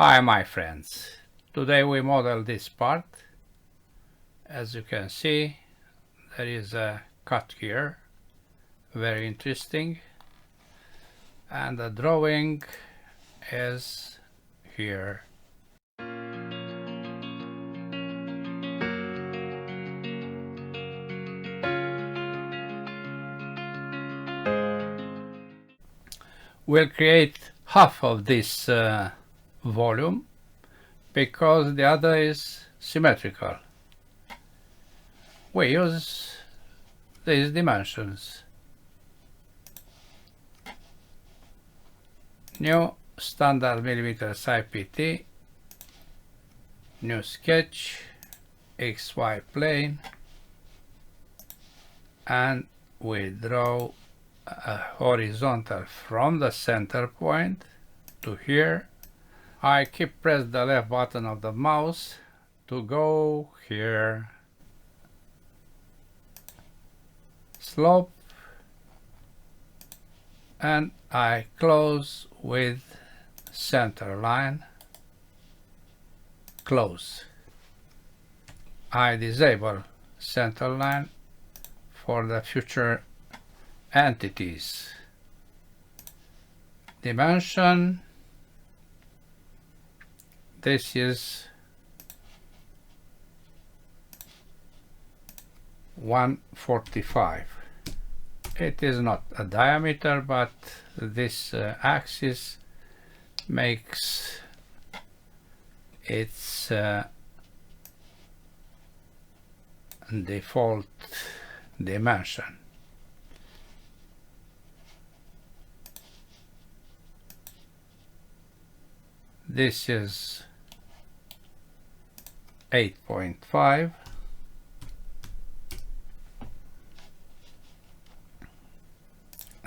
Hi my friends, today we model this part. As you can see, there is a cut here, very interesting, and the drawing is here. We'll create half of this volume because the other is symmetrical. We use these dimensions. New standard millimeters IPT, new sketch, XY plane, and we draw a horizontal from the center point to here. I keep press the left button of the mouse to go here. Slope, and I close with center line. Close. I disable center line for the future entities. Dimension, this is 145. It is not a diameter, but this axis makes its default dimension. This is 8.5.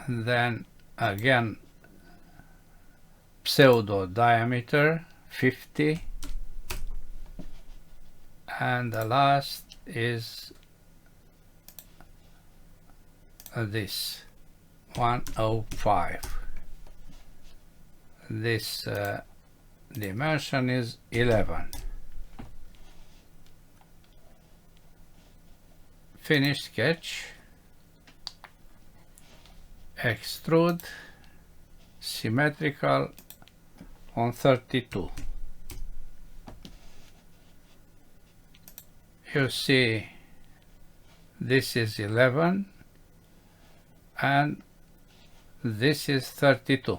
And then again pseudo diameter 50, and the last is this 105. This dimension is 11. Finish sketch. Extrude symmetrical on 32. You see this is 11 and this is 32.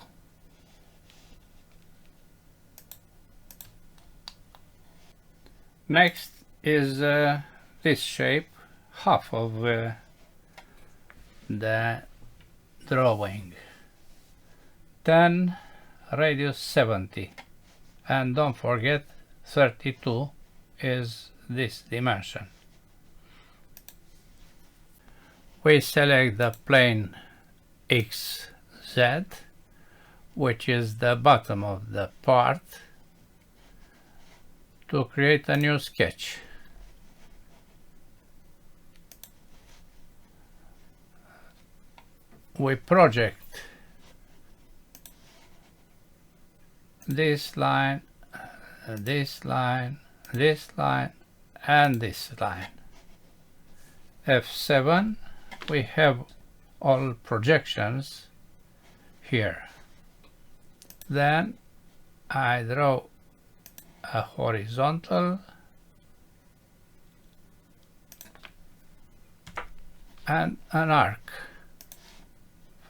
Next is this shape, half of the drawing. 10, radius 70, and don't forget 32 is this dimension. We select the plane XZ, which is the bottom of the part, to create a new sketch. We project this line, this line, this line, and this line. F7, we have all projections here. Then I draw a horizontal and an arc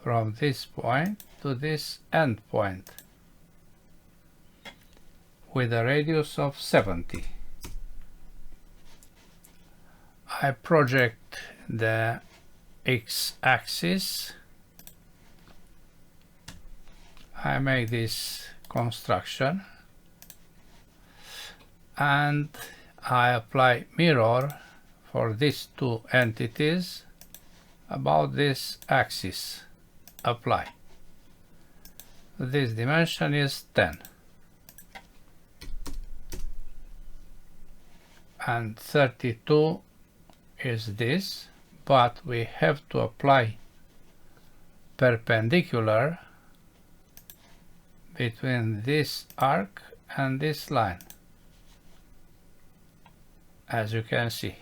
from this point to this end point with a radius of 70. I project the x-axis. I make this construction and I apply mirror for these two entities about this axis. Apply. This dimension is 10 and 32 is this, but we have to apply perpendicular between this arc and this line, as you can see.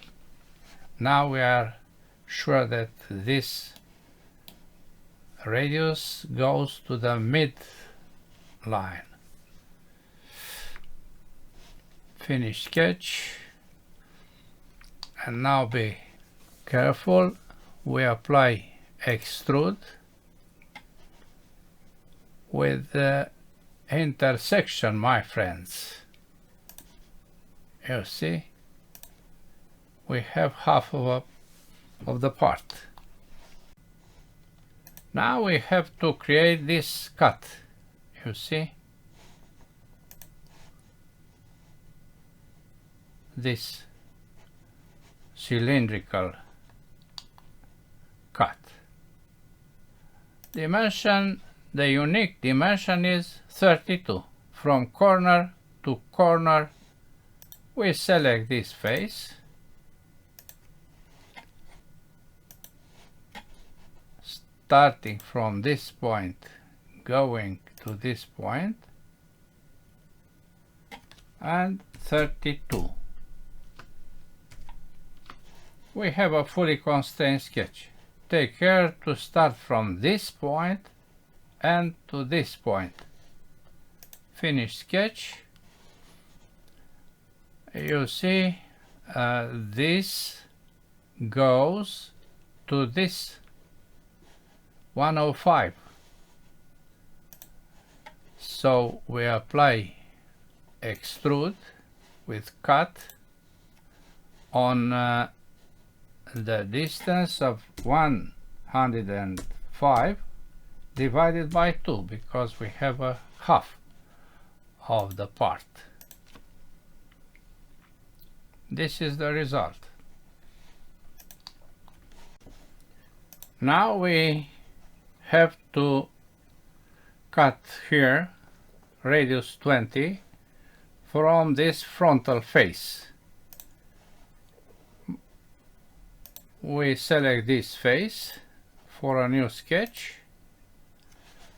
Now we are sure that this radius goes to the mid line. Finish sketch, and now be careful. We apply extrude with the intersection, my friends. You see, we have half of the part. Now we have to create this cut. You see, this cylindrical cut. Dimension, the unique dimension is 32. From corner to corner, we select this face, starting from this point, going to this point, and 32. We have a fully constrained sketch. Take care to start from this point and to this point. Finish sketch. You see, this goes to this 105. So we apply extrude with cut on the distance of 105 divided by 2, because we have a half of the part. This is the result. Now we have to cut here radius 20 from this frontal face. We select this face for a new sketch.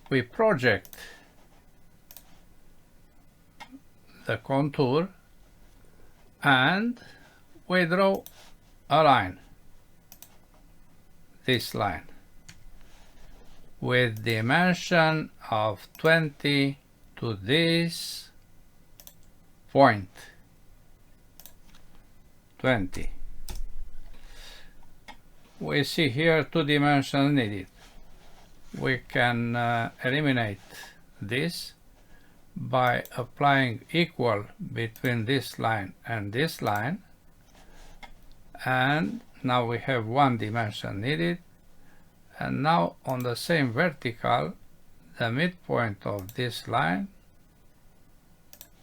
We project the contour and we draw a line, this line, with dimension of 20 to this point, 20. We see here 2 dimensions needed. We can eliminate this by applying equal between this line and this line, and now we have 1 dimension needed. And now on the same vertical, the midpoint of this line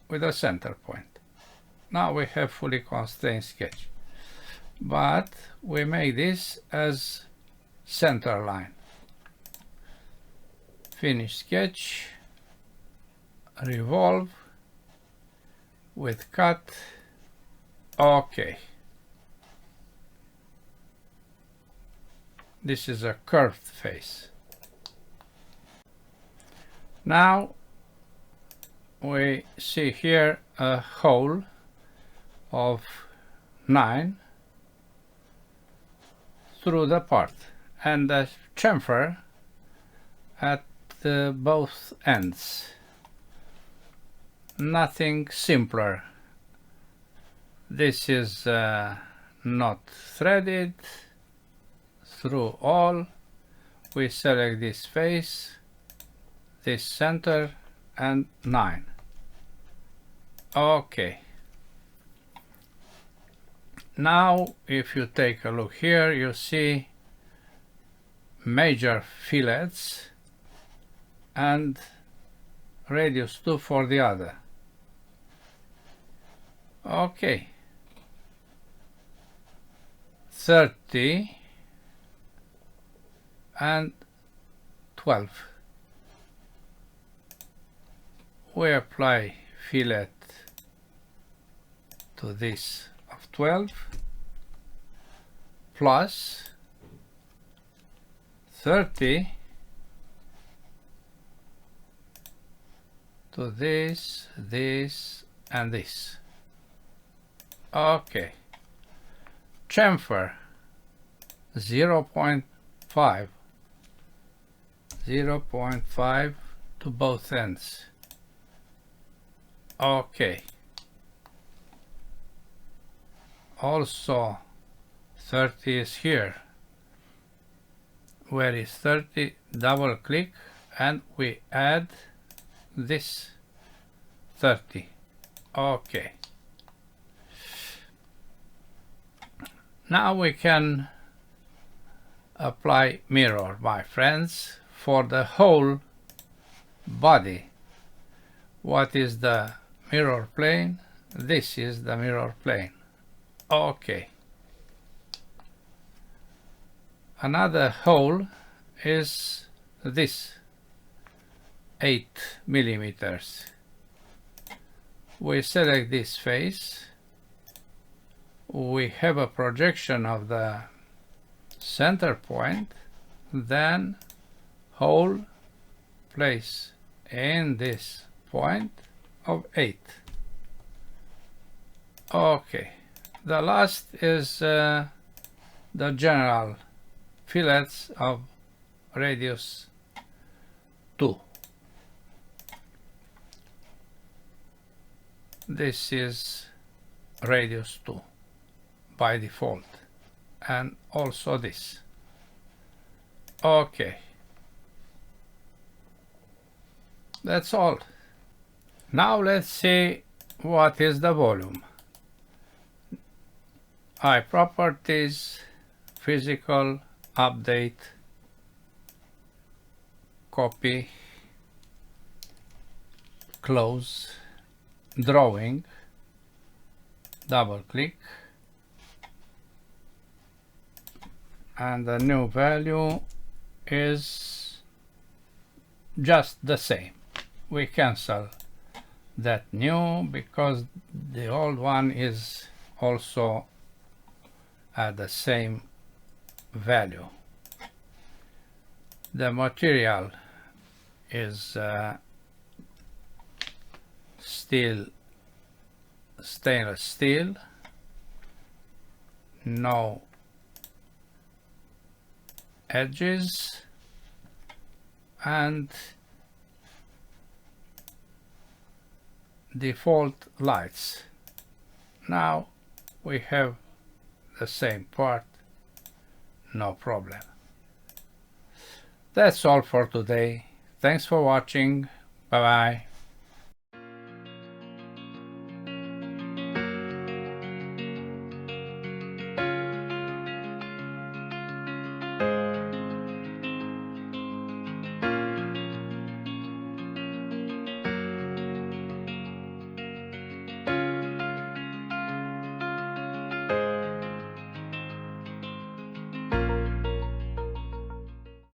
with a center point. Now we have fully constrained sketch, but we make this as center line. Finish sketch, revolve with cut. Okay. This is a curved face. Now we see here a hole of 9 through the part and a chamfer at both ends. Nothing simpler. This is not threaded through all. We select this face, this center, and 9. Okay. Now if you take a look here, you see major fillets and radius 2 for the other. Okay. 30 and 12. We apply fillet to this of 12 plus 30 to this, this, and this. Okay. Chamfer 0.5, 0.5 to both ends. Okay. Also 30 is here. Where is 30? Double click and we add this 30. Okay. Now we can apply mirror, my friends, for the whole body. What is the mirror plane? This is the mirror plane. Okay. Another hole is this 8 millimeters. We select this face. We have a projection of the center point, then hole place in this point of 8. Okay. The last is the general fillets of radius 2. This is radius 2 by default, and also this. Okay. That's all. Now let's see what is the volume. Properties, physical, update, copy, close, drawing, double click, and the new value is just the same. We cancel that new because the old one is also at the same value. The material is stainless steel, no edges, and default lights. Now we have the same part, no problem. That's all for today. Thanks for watching. Bye bye.